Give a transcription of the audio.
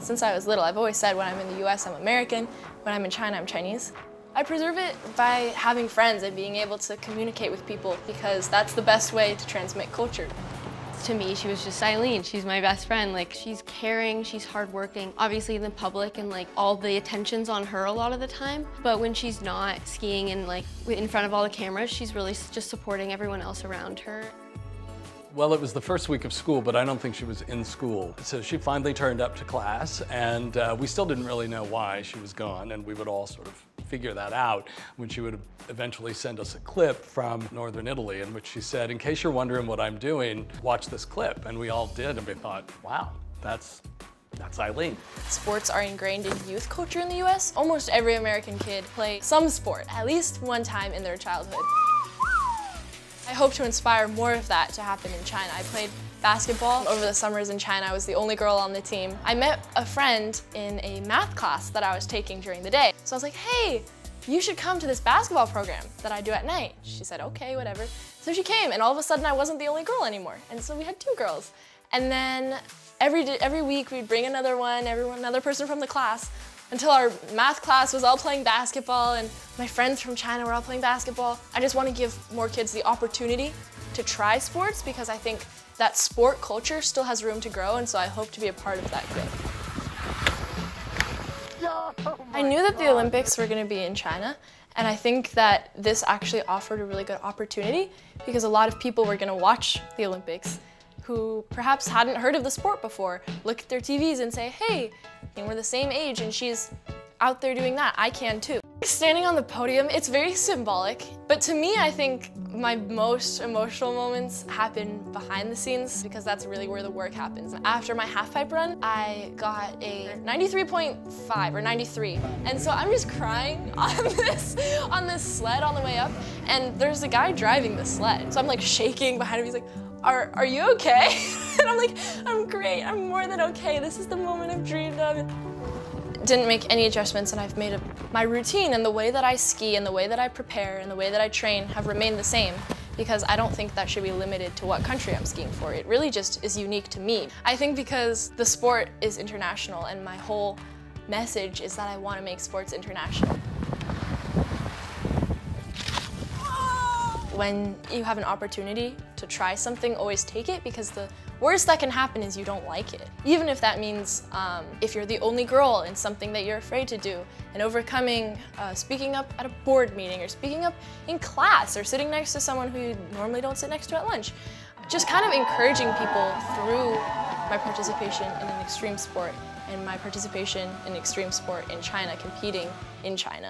Since I was little, I've always said when I'm in the US, I'm American, when I'm in China, I'm Chinese. I preserve it by having friends and being able to communicate with people because that's the best way to transmit culture. To me, she was just Eileen. She's my best friend. Like, she's caring, she's hardworking. Obviously in the public and like all the attention's on her a lot of the time. But when she's not skiing and like in front of all the cameras, she's really just supporting everyone else around her. Well, it was the first week of school, but I don't think she was in school. So she finally turned up to class, and we still didn't really know why she was gone, and we would all sort of figure that out when she would eventually send us a clip from northern Italy in which she said, in case you're wondering what I'm doing, watch this clip. And we all did, and we thought, wow, that's Eileen. Sports are ingrained in youth culture in the US. Almost every American kid plays some sport at least one time in their childhood. I hope to inspire more of that to happen in China. I played basketball over the summers in China. I was the only girl on the team. I met a friend in a math class that I was taking during the day. So I was like, hey, you should come to this basketball program that I do at night. She said, okay, whatever. So she came, and all of a sudden I wasn't the only girl anymore. And so we had 2 girls. And then every week we'd bring another person from the class, until our math class was all playing basketball and my friends from China were all playing basketball. I just want to give more kids the opportunity to try sports because I think that sport culture still has room to grow, and so I hope to be a part of that growth. I knew that the Olympics were going to be in China, and I think that this actually offered a really good opportunity because a lot of people were going to watch the Olympics who perhaps hadn't heard of the sport before, look at their TVs and say, hey, we're the same age and she's out there doing that, I can too. Standing on the podium, it's very symbolic, but to me, I think my most emotional moments happen behind the scenes because that's really where the work happens. After my halfpipe run, I got a 93.5 or 93, and so I'm just crying on this sled on the way up, and there's a guy driving the sled, so I'm like shaking behind him. He's like, are you okay? And I'm like, I'm great, I'm more than okay. This is the moment I've dreamed of. Didn't make any adjustments, and I've made my routine and the way that I ski and the way that I prepare and the way that I train have remained the same because I don't think that should be limited to what country I'm skiing for. It really just is unique to me. I think because the sport is international and my whole message is that I want to make sports international. When you have an opportunity to try something, always take it because the worst that can happen is you don't like it. Even if that means if you're the only girl in something that you're afraid to do and overcoming speaking up at a board meeting or speaking up in class or sitting next to someone who you normally don't sit next to at lunch. Just kind of encouraging people through my participation in an extreme sport and my participation in extreme sport in China, competing in China.